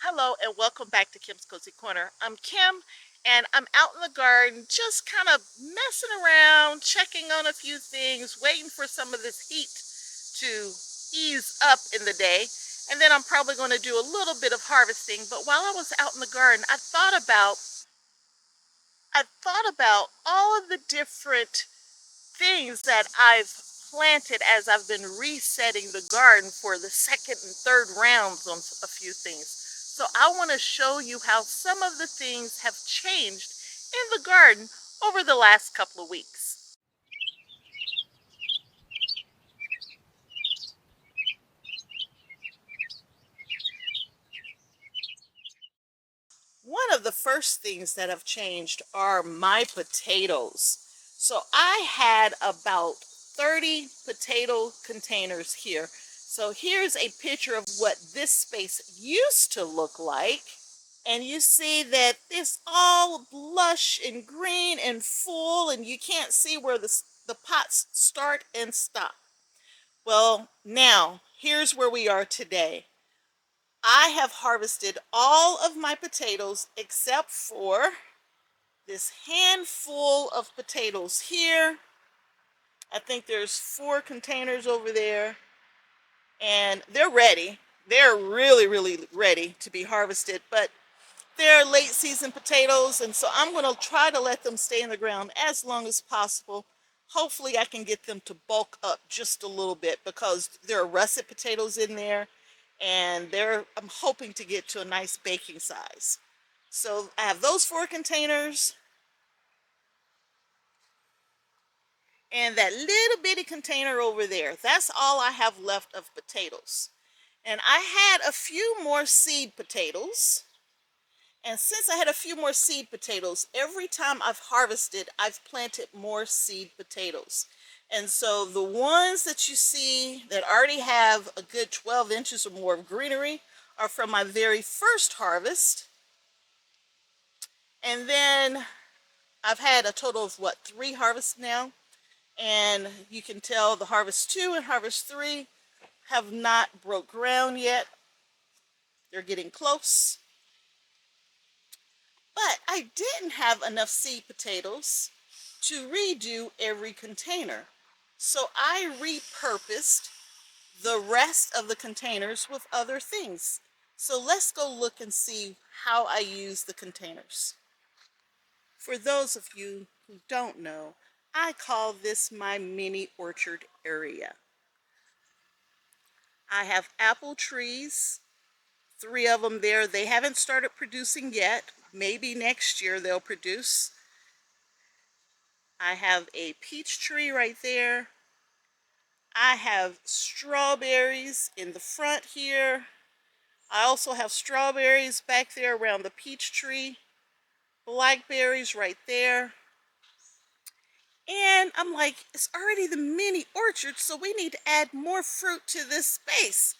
Hello and welcome back to Kim's Cozy Corner. I'm Kim and I'm out in the garden just kind of messing around, checking on a few things, waiting for some of this heat to ease up in the day. And then I'm probably going to do a little bit of harvesting. But while I was out in the garden, I thought about all of the different things that I've planted as I've been resetting the garden for the second and third rounds on a few things. So I want to show you how some of the things have changed in the garden over the last couple of weeks. One of the first things that have changed are my potatoes. So I had about 30 potato containers here. So here's a picture of what this space used to look like. And you see that it's all lush and green and full, and you can't see where the pots start and stop. Well, now here's where we are today. I have harvested all of my potatoes except for this handful of potatoes here. I think there's 4 containers over there, and they're ready. They're really, really ready to be harvested, but they're late season potatoes, and so I'm going to try to let them stay in the ground as long as possible. Hopefully I can get them to bulk up just a little bit because there are russet potatoes in there, and I'm hoping to get to a nice baking size. So I have those 4 containers and that little bitty container over there. That's all I have left of potatoes. And I had a few more seed potatoes. And since I had a few more seed potatoes, every time I've harvested, I've planted more seed potatoes. And so the ones that you see that already have a good 12 inches or more of greenery are from my very first harvest. And then I've had a total of 3 harvests now. And you can tell the harvest 2 and harvest 3 have not broke ground yet. They're getting close. But I didn't have enough seed potatoes to redo every container. So I repurposed the rest of the containers with other things. So let's go look and see how I use the containers. For those of you who don't know, I call this my mini orchard area. I have apple trees, 3 of them there. They haven't started producing yet. Maybe next year they'll produce. I have a peach tree right there. I have strawberries in the front here. I also have strawberries back there around the peach tree. Blackberries right there. And I'm like, it's already the mini orchard, so we need to add more fruit to this space.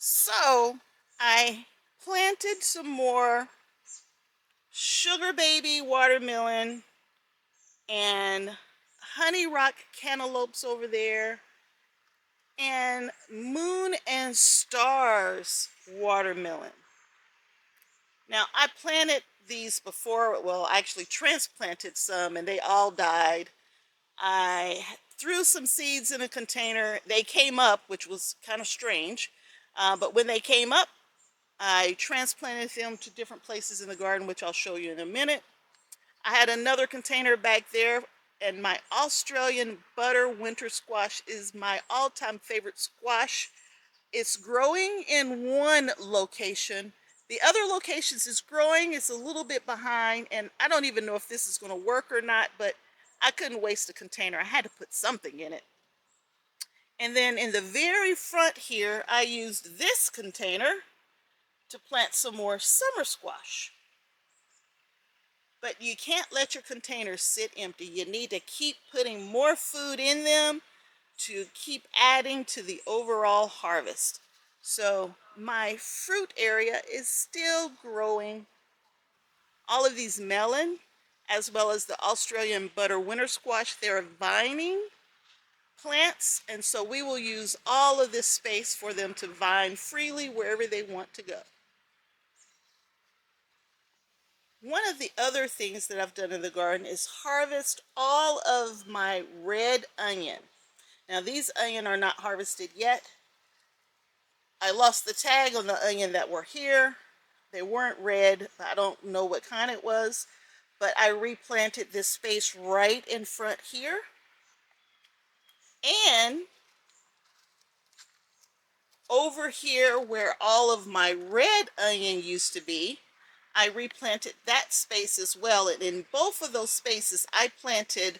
So I planted some more sugar baby watermelon and honey rock cantaloupes over there, and moon and stars watermelon. Now I planted these before, well, I actually transplanted some and they all died. I threw some seeds in a container. They came up, which was kind of strange, but when they came up, I transplanted them to different places in the garden, which I'll show you in a minute. I had another container back there, and my Australian butter winter squash is my all-time favorite squash. It's growing in one location. The other locations is growing. It's a little bit behind, and I don't even know if this is going to work or not, but I couldn't waste a container. I had to put something in it. And then in the very front here, I used this container to plant some more summer squash. But you can't let your containers sit empty. You need to keep putting more food in them to keep adding to the overall harvest. So my fruit area is still growing. All of these melon, as well as the Australian butter winter squash, they're vining plants, and so we will use all of this space for them to vine freely wherever they want to go. One of the other things that I've done in the garden is harvest all of my red onion. Now these onion are not harvested yet. I lost the tag on the onion that were here. They weren't red. I don't know what kind it was, but I replanted this space right in front here. And over here where all of my red onion used to be, I replanted that space as well. And in both of those spaces, I planted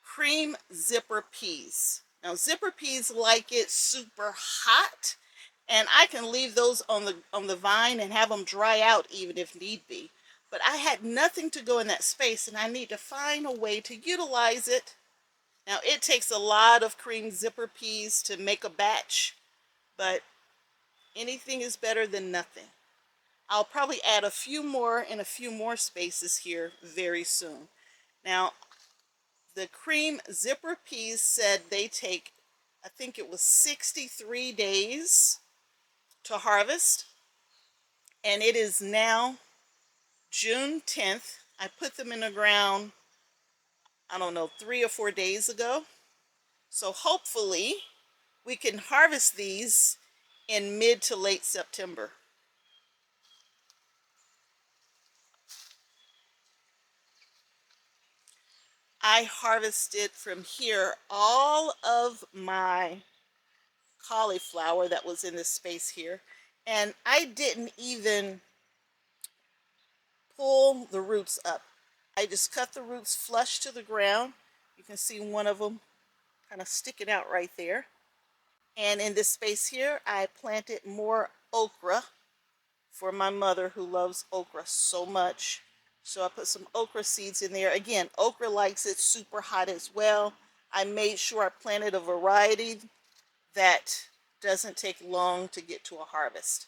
cream zipper peas. Now zipper peas like it super hot, and I can leave those on the vine and have them dry out even if need be. But I had nothing to go in that space, and I need to find a way to utilize it. Now it takes a lot of cream zipper peas to make a batch, but anything is better than nothing. I'll probably add a few more in a few more spaces here very soon. Now, the cream zipper peas said they take, I think it was 63 days to harvest. And it is now June 10th. I put them in the ground, I don't know, 3 or 4 days ago. So hopefully we can harvest these in mid to late September. I harvested from here all of my cauliflower that was in this space here, and I didn't even pull the roots up. I just cut the roots flush to the ground. You can see one of them kind of sticking out right there. And in this space here, I planted more okra for my mother who loves okra so much. So I put some okra seeds in there. Again, okra likes it super hot as well. I made sure I planted a variety that doesn't take long to get to a harvest.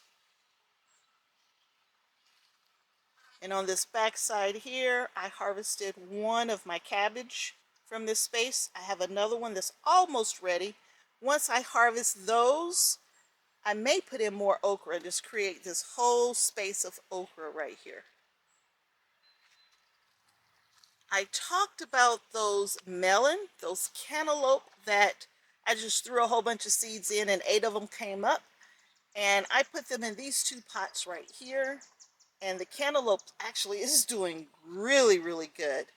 And on this back side here, I harvested one of my cabbage from this space. I have another one that's almost ready. Once I harvest those, I may put in more okra and just create this whole space of okra right here. I talked about those melon, those cantaloupe that I just threw a whole bunch of seeds in and 8 of them came up. And I put them in these 2 pots right here. And the cantaloupe actually is doing really, really good.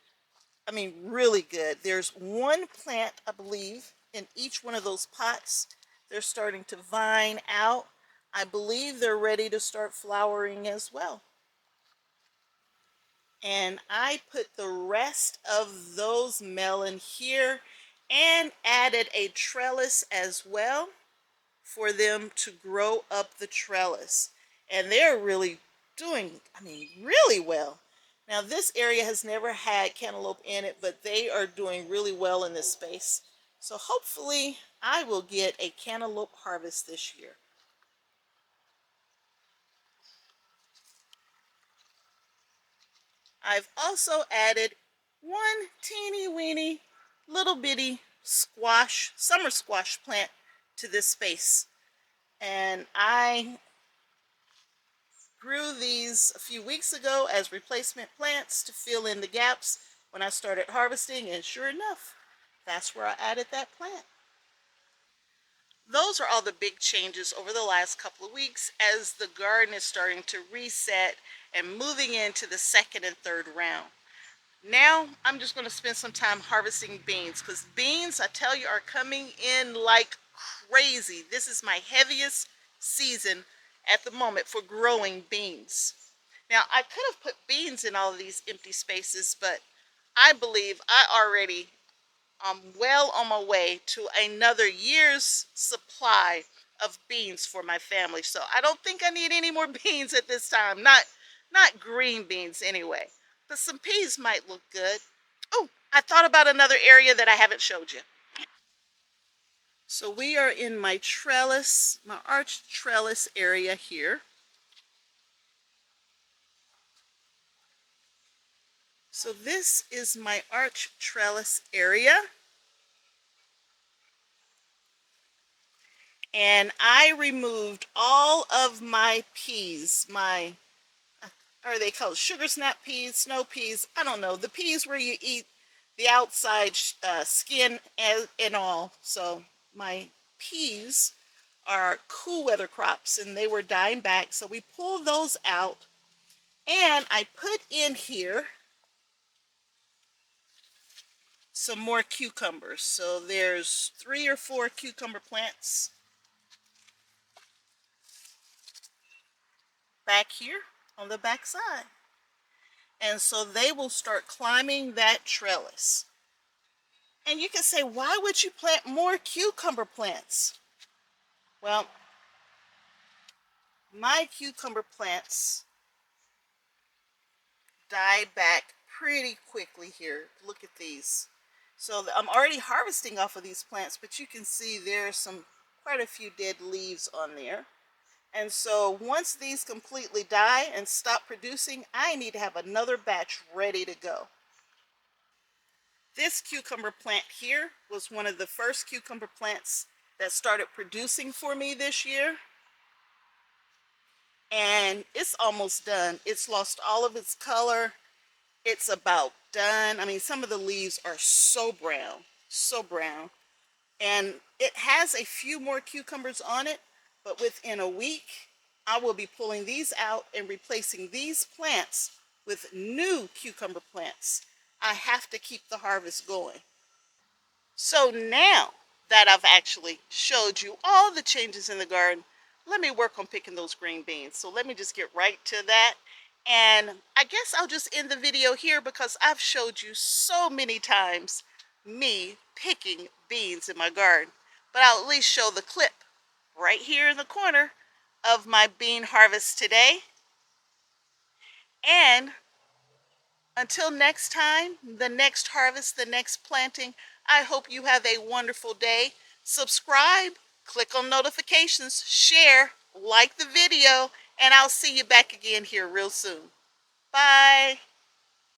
I mean, really good. There's 1 plant, I believe, in each one of those pots. They're starting to vine out. I believe they're ready to start flowering as well. And I put the rest of those melon here and added a trellis as well for them to grow up the trellis. And they're really doing, I mean, really well. Now this area has never had cantaloupe in it, but they are doing really well in this space. So hopefully I will get a cantaloupe harvest this year. I've also added 1 teeny weeny little bitty squash, summer squash plant to this space. And I grew these a few weeks ago as replacement plants to fill in the gaps when I started harvesting, and sure enough, that's where I added that plant. Those are all the big changes over the last couple of weeks as the garden is starting to reset and moving into the 2nd and 3rd round. Now I'm just going to spend some time harvesting beans, because beans, I tell you, are coming in like crazy. This is my heaviest season at the moment for growing beans. Now I could have put beans in all of these empty spaces, but I believe I already am well on my way to another year's supply of beans for my family. So I don't think I need any more beans at this time. Not green beans anyway. But some peas might look good. Oh, I thought about another area that I haven't showed you. So we are in my trellis, my arched trellis area here. So this is my arch trellis area. And I removed all of my peas, or they call it sugar snap peas, snow peas. I don't know. The peas where you eat the outside skin and all. So my peas are cool weather crops and they were dying back. So we pulled those out and I put in here some more cucumbers. So there's 3 or 4 cucumber plants back here on the back side. And so they will start climbing that trellis. And you can say, why would you plant more cucumber plants? Well, my cucumber plants died back pretty quickly here. Look at these. So I'm already harvesting off of these plants, but you can see there's quite a few dead leaves on there. And so once these completely die and stop producing, I need to have another batch ready to go. This cucumber plant here was one of the first cucumber plants that started producing for me this year. And it's almost done. It's lost all of its color. It's about done. I mean, some of the leaves are so brown, so brown. And it has a few more cucumbers on it, but within a week, I will be pulling these out and replacing these plants with new cucumber plants. I have to keep the harvest going. So now that I've actually showed you all the changes in the garden, let me work on picking those green beans. So let me just get right to that. And I guess I'll just end the video here because I've showed you so many times me picking beans in my garden. But I'll at least show the clip right here in the corner of my bean harvest today. And until next time, the next harvest, the next planting, I hope you have a wonderful day. Subscribe, click on notifications, share, like the video, and I'll see you back again here real soon. Bye.